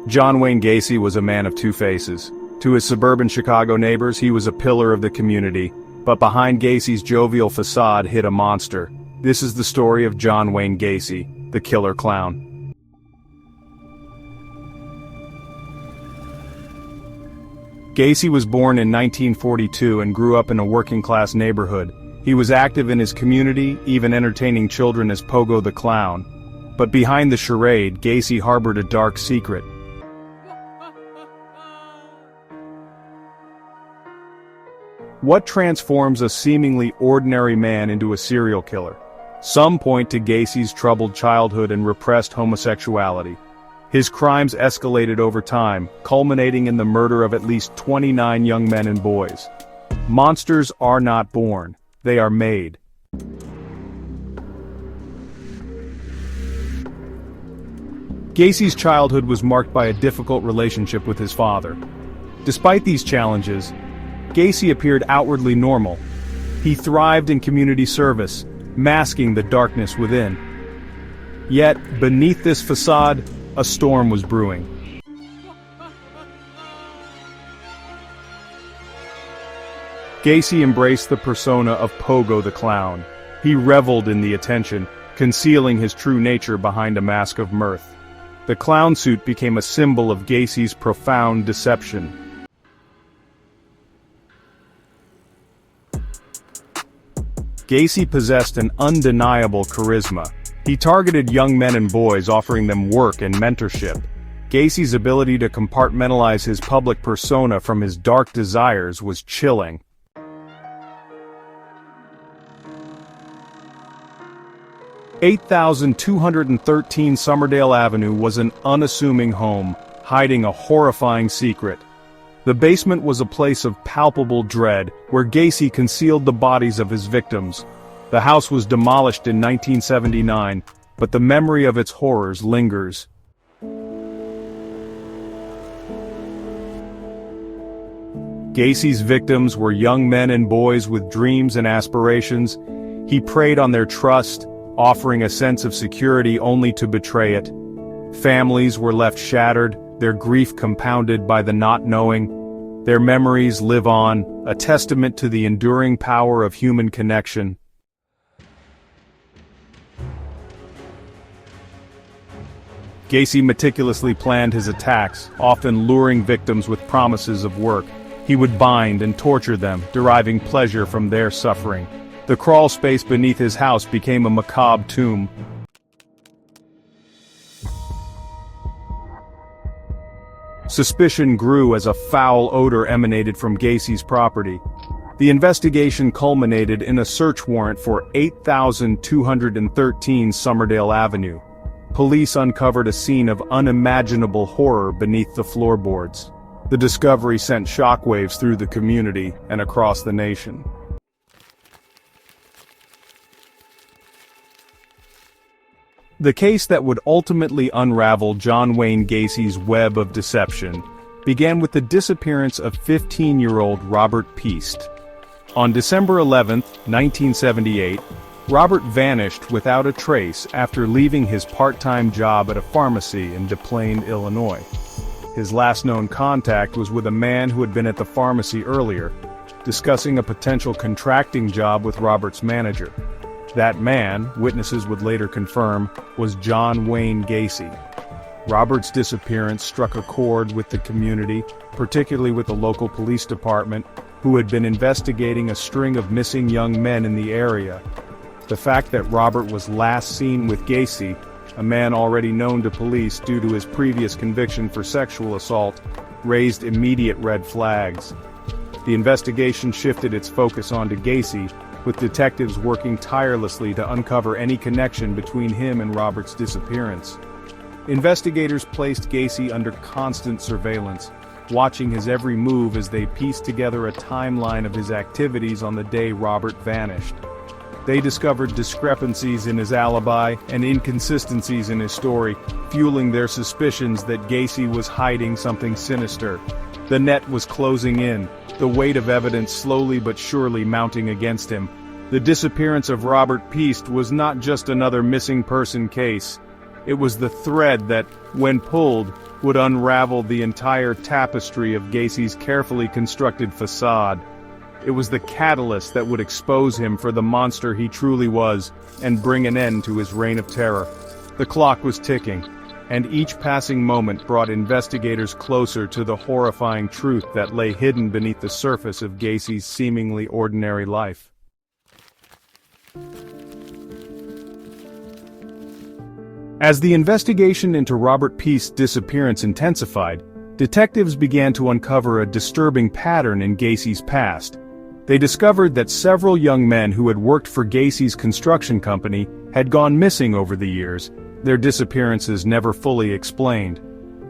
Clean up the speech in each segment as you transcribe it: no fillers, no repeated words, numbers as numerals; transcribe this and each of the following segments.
John Wayne Gacy was a man of two faces. To his suburban Chicago neighbors, he was a pillar of the community, but behind Gacy's jovial facade hid a monster. This is the story of John Wayne Gacy, the killer clown. Gacy was born in 1942 and grew up in a working-class neighborhood. He was active in his community, even entertaining children as Pogo the Clown. But behind the charade, Gacy harbored a dark secret. What transforms a seemingly ordinary man into a serial killer? Some point to Gacy's troubled childhood and repressed homosexuality. His crimes escalated over time, culminating in the murder of at least 29 young men and boys. Monsters are not born, they are made. Gacy's childhood was marked by a difficult relationship with his father. Despite these challenges, Gacy appeared outwardly normal. He thrived in community service, masking the darkness within. Yet, beneath this facade, a storm was brewing. Gacy embraced the persona of Pogo the Clown. He reveled in the attention, concealing his true nature behind a mask of mirth. The clown suit became a symbol of Gacy's profound deception. Gacy possessed an undeniable charisma. He targeted young men and boys, offering them work and mentorship. Gacy's ability to compartmentalize his public persona from his dark desires was chilling. (8,213) Summerdale Avenue was an unassuming home, hiding a horrifying secret. The basement was a place of palpable dread, where Gacy concealed the bodies of his victims. The house was demolished in 1979, but the memory of its horrors lingers. Gacy's victims were young men and boys with dreams and aspirations. He preyed on their trust, offering a sense of security only to betray it. Families were left shattered, their grief compounded by the not knowing. Their memories live on, a testament to the enduring power of human connection. Gacy meticulously planned his attacks, often luring victims with promises of work. He would bind and torture them, deriving pleasure from their suffering. The crawl space beneath his house became a macabre tomb. Suspicion grew as a foul odor emanated from Gacy's property. The investigation culminated in a search warrant for 8,213 Summerdale Avenue. Police uncovered a scene of unimaginable horror beneath the floorboards. The discovery sent shockwaves through the community and across the nation. The case that would ultimately unravel John Wayne Gacy's web of deception began with the disappearance of 15-year-old Robert Piest. On December 11, 1978, Robert vanished without a trace after leaving his part-time job at a pharmacy in Des Plaines, Illinois. His last known contact was with a man who had been at the pharmacy earlier, discussing a potential contracting job with Robert's manager. That man, witnesses would later confirm, was John Wayne Gacy. Robert's disappearance struck a chord with the community, particularly with the local police department, who had been investigating a string of missing young men in the area. The fact that Robert was last seen with Gacy, a man already known to police due to his previous conviction for sexual assault, raised immediate red flags. The investigation shifted its focus onto Gacy, with detectives working tirelessly to uncover any connection between him and Robert's disappearance. Investigators placed Gacy under constant surveillance, watching his every move as they pieced together a timeline of his activities on the day Robert vanished. They discovered discrepancies in his alibi and inconsistencies in his story, fueling their suspicions that Gacy was hiding something sinister. The net was closing in, the weight of evidence slowly but surely mounting against him. The disappearance of Robert Piest was not just another missing person case. It was the thread that, when pulled, would unravel the entire tapestry of Gacy's carefully constructed facade. It was the catalyst that would expose him for the monster he truly was, and bring an end to his reign of terror. The clock was ticking, and each passing moment brought investigators closer to the horrifying truth that lay hidden beneath the surface of Gacy's seemingly ordinary life. As the investigation into Robert Piest's disappearance intensified, detectives began to uncover a disturbing pattern in Gacy's past. They discovered that several young men who had worked for Gacy's construction company had gone missing over the years, their disappearances never fully explained.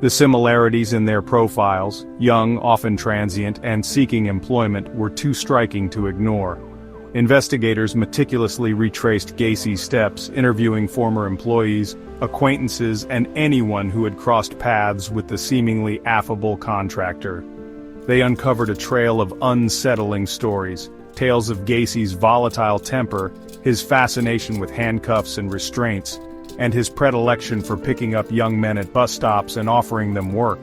The similarities in their profiles, young, often transient, and seeking employment, were too striking to ignore. Investigators meticulously retraced Gacy's steps, interviewing former employees, acquaintances, and anyone who had crossed paths with the seemingly affable contractor. They uncovered a trail of unsettling stories, tales of Gacy's volatile temper, his fascination with handcuffs and restraints, and his predilection for picking up young men at bus stops and offering them work.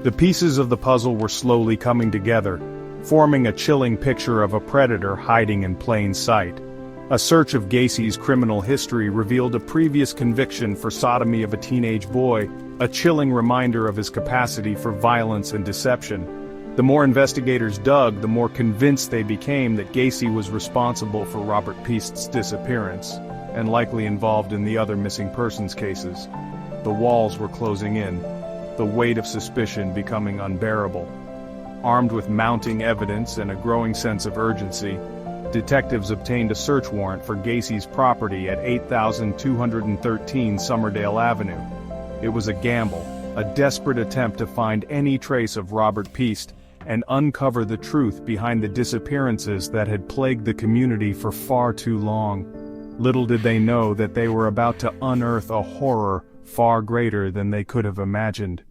The pieces of the puzzle were slowly coming together, forming a chilling picture of a predator hiding in plain sight. A search of Gacy's criminal history revealed a previous conviction for sodomy of a teenage boy, a chilling reminder of his capacity for violence and deception. The more investigators dug, the more convinced they became that Gacy was responsible for Robert Piest's disappearance, and likely involved in the other missing persons cases. The walls were closing in, the weight of suspicion becoming unbearable. Armed with mounting evidence and a growing sense of urgency, detectives obtained a search warrant for Gacy's property at 8213 Summerdale Avenue. It was a gamble, a desperate attempt to find any trace of Robert Piest and uncover the truth behind the disappearances that had plagued the community for far too long. Little did they know that they were about to unearth a horror far greater than they could have imagined.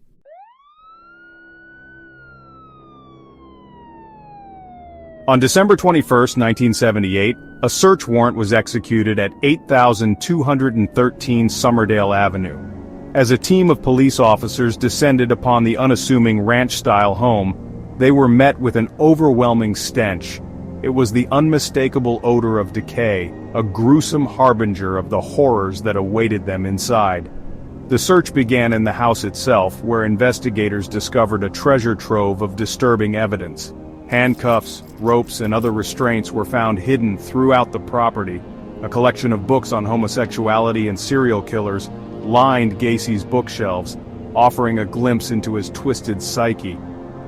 On December 21, 1978, a search warrant was executed at 8213 Summerdale Avenue. As a team of police officers descended upon the unassuming ranch-style home, they were met with an overwhelming stench. It was the unmistakable odor of decay, a gruesome harbinger of the horrors that awaited them inside. The search began in the house itself, where investigators discovered a treasure trove of disturbing evidence. Handcuffs, ropes, and other restraints were found hidden throughout the property. A collection of books on homosexuality and serial killers lined Gacy's bookshelves, offering a glimpse into his twisted psyche.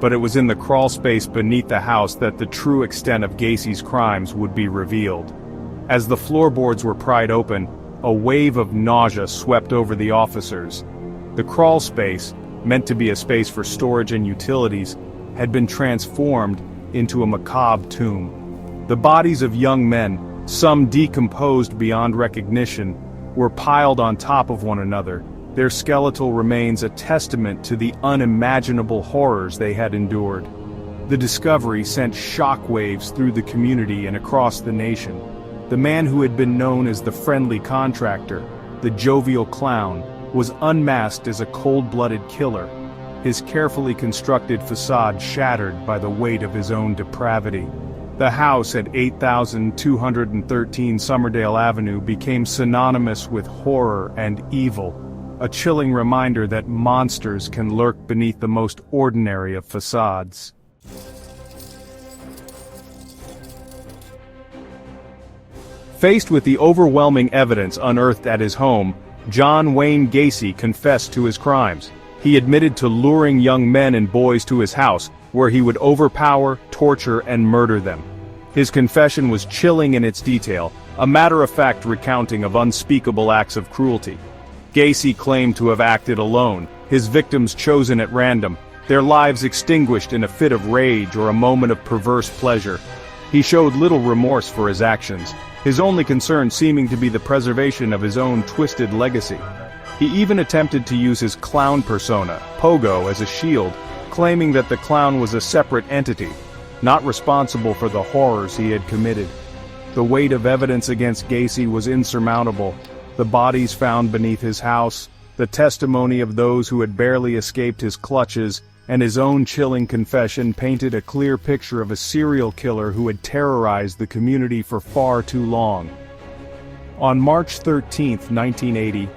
But it was in the crawl space beneath the house that the true extent of Gacy's crimes would be revealed. As the floorboards were pried open, a wave of nausea swept over the officers. The crawl space, meant to be a space for storage and utilities, had been transformed into a macabre tomb. The bodies of young men, some decomposed beyond recognition, were piled on top of one another, their skeletal remains a testament to the unimaginable horrors they had endured. The discovery sent shockwaves through the community and across the nation. The man who had been known as the friendly contractor, the jovial clown, was unmasked as a cold-blooded killer, his carefully constructed facade shattered by the weight of his own depravity. The house at 8213 Summerdale Avenue became synonymous with horror and evil, a chilling reminder that monsters can lurk beneath the most ordinary of facades. Faced with the overwhelming evidence unearthed at his home, John Wayne Gacy confessed to his crimes. He admitted to luring young men and boys to his house, where he would overpower, torture, and murder them. His confession was chilling in its detail, a matter-of-fact recounting of unspeakable acts of cruelty. Gacy claimed to have acted alone, his victims chosen at random, their lives extinguished in a fit of rage or a moment of perverse pleasure. He showed little remorse for his actions, his only concern seeming to be the preservation of his own twisted legacy. He even attempted to use his clown persona, Pogo, as a shield, claiming that the clown was a separate entity, not responsible for the horrors he had committed. The weight of evidence against Gacy was insurmountable. The bodies found beneath his house, The testimony of those who had barely escaped his clutches, and his own chilling confession painted a clear picture of a serial killer who had terrorized the community for far too long. On March 13, 1980,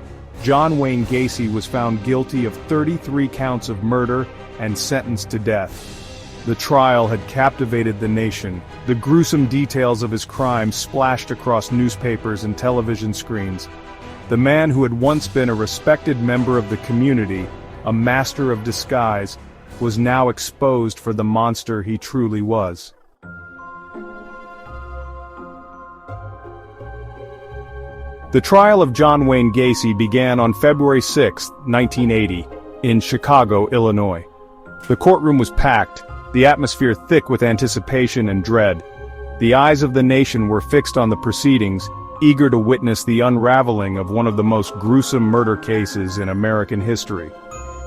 John Wayne Gacy was found guilty of 33 counts of murder and sentenced to death. The trial had captivated the nation. The gruesome details of his crimes splashed across newspapers and television screens. The man who had once been a respected member of the community, a master of disguise, was now exposed for the monster he truly was. The trial of John Wayne Gacy began on February 6, 1980, in Chicago, Illinois. The courtroom was packed, the atmosphere thick with anticipation and dread. The eyes of the nation were fixed on the proceedings, eager to witness the unraveling of one of the most gruesome murder cases in American history.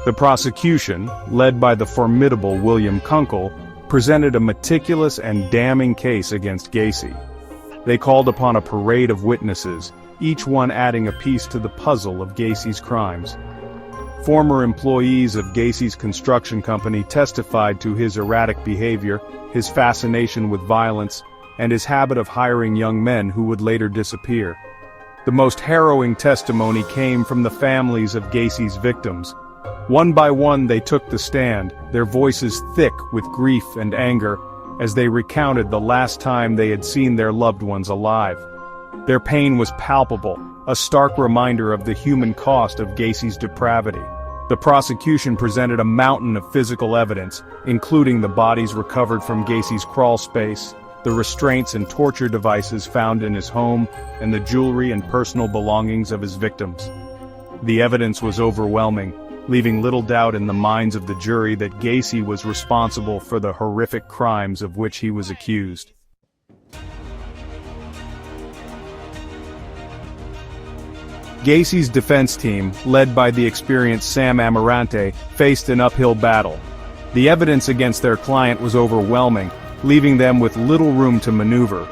The prosecution, led by the formidable William Kunkel, presented a meticulous and damning case against Gacy. They called upon a parade of witnesses, each one adding a piece to the puzzle of Gacy's crimes. Former employees of Gacy's construction company testified to his erratic behavior, his fascination with violence, and his habit of hiring young men who would later disappear. The most harrowing testimony came from the families of Gacy's victims. One by one they took the stand, their voices thick with grief and anger, as they recounted the last time they had seen their loved ones alive. Their pain was palpable, a stark reminder of the human cost of Gacy's depravity. The prosecution presented a mountain of physical evidence, including the bodies recovered from Gacy's crawl space, the restraints and torture devices found in his home, and the jewelry and personal belongings of his victims. The evidence was overwhelming, leaving little doubt in the minds of the jury that Gacy was responsible for the horrific crimes of which he was accused. Gacy's defense team, led by the experienced Sam Amarante, faced an uphill battle. The evidence against their client was overwhelming, leaving them with little room to maneuver.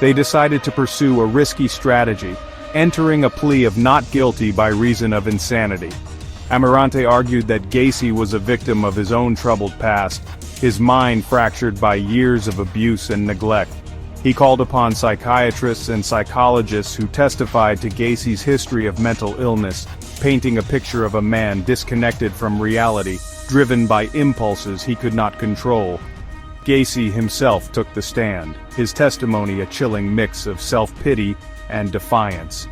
They decided to pursue a risky strategy, entering a plea of not guilty by reason of insanity. Amarante argued that Gacy was a victim of his own troubled past, his mind fractured by years of abuse and neglect. He called upon psychiatrists and psychologists who testified to Gacy's history of mental illness, painting a picture of a man disconnected from reality, driven by impulses he could not control. Gacy himself took the stand, his testimony a chilling mix of self-pity and defiance.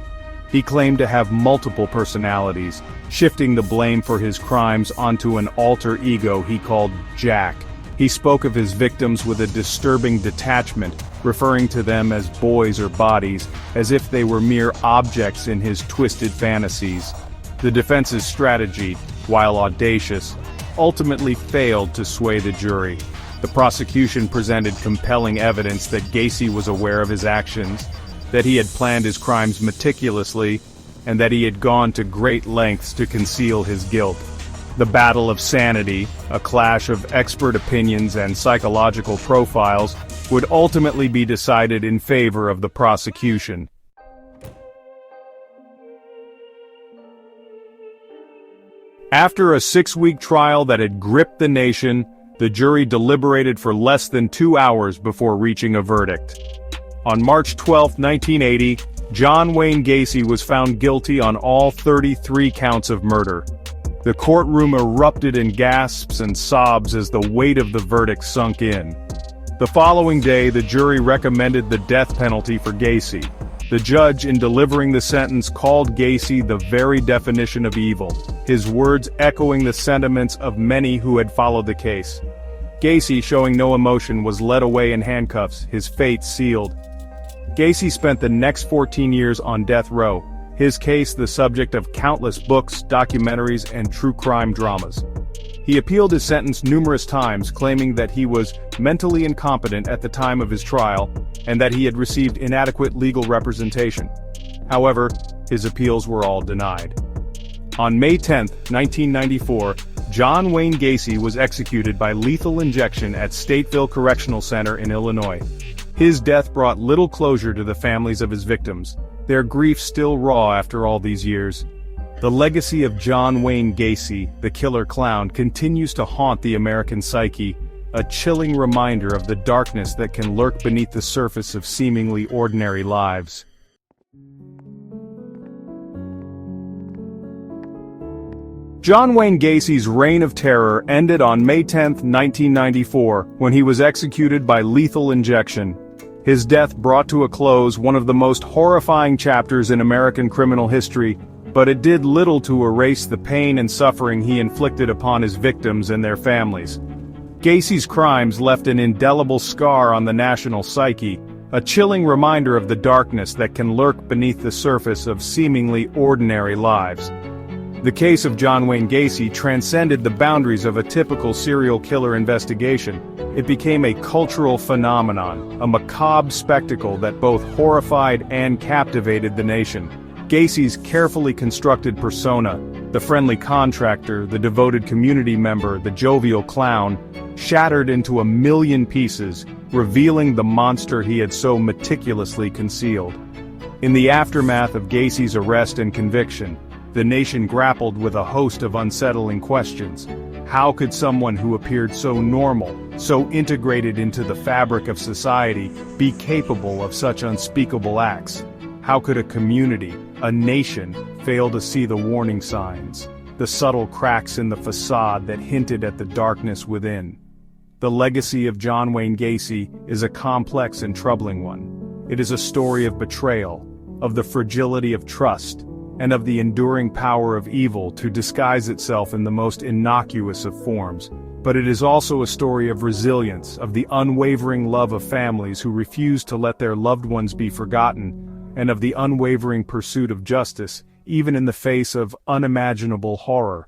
He claimed to have multiple personalities, shifting the blame for his crimes onto an alter ego he called Jack. He spoke of his victims with a disturbing detachment, referring to them as boys or bodies, as if they were mere objects in his twisted fantasies. The defense's strategy, while audacious, ultimately failed to sway the jury. The prosecution presented compelling evidence that Gacy was aware of his actions, that he had planned his crimes meticulously, and that he had gone to great lengths to conceal his guilt. The battle of sanity, a clash of expert opinions and psychological profiles, would ultimately be decided in favor of the prosecution. After a 6-week trial that had gripped the nation, the jury deliberated for less than 2 hours before reaching a verdict. On March 12, 1980, John Wayne Gacy was found guilty on all 33 counts of murder. The courtroom erupted in gasps and sobs as the weight of the verdict sunk in. The following day, the jury recommended the death penalty for Gacy. The judge, in delivering the sentence, called Gacy the very definition of evil, his words echoing the sentiments of many who had followed the case. Gacy, showing no emotion, was led away in handcuffs, his fate sealed. Gacy spent the next 14 years on death row, his case the subject of countless books, documentaries, and true crime dramas. He appealed his sentence numerous times, claiming that he was mentally incompetent at the time of his trial, and that he had received inadequate legal representation. However, his appeals were all denied. On May 10, 1994, John Wayne Gacy was executed by lethal injection at Stateville Correctional Center in Illinois. His death brought little closure to the families of his victims, their grief still raw after all these years. The legacy of John Wayne Gacy, the killer clown, continues to haunt the American psyche, a chilling reminder of the darkness that can lurk beneath the surface of seemingly ordinary lives. John Wayne Gacy's reign of terror ended on May 10, 1994, when he was executed by lethal injection. His death brought to a close one of the most horrifying chapters in American criminal history, but it did little to erase the pain and suffering he inflicted upon his victims and their families. Gacy's crimes left an indelible scar on the national psyche, a chilling reminder of the darkness that can lurk beneath the surface of seemingly ordinary lives. The case of John Wayne Gacy transcended the boundaries of a typical serial killer investigation. It became a cultural phenomenon, a macabre spectacle that both horrified and captivated the nation. Gacy's carefully constructed persona, the friendly contractor, the devoted community member, the jovial clown, shattered into a million pieces, revealing the monster he had so meticulously concealed. In the aftermath of Gacy's arrest and conviction, the nation grappled with a host of unsettling questions. How could someone who appeared so normal, so integrated into the fabric of society, be capable of such unspeakable acts? How could a community, a nation, fail to see the warning signs, the subtle cracks in the facade that hinted at the darkness within? The legacy of John Wayne Gacy is a complex and troubling one. It is a story of betrayal, of the fragility of trust, and of the enduring power of evil to disguise itself in the most innocuous of forms. But it is also a story of resilience, of the unwavering love of families who refuse to let their loved ones be forgotten, and of the unwavering pursuit of justice, even in the face of unimaginable horror.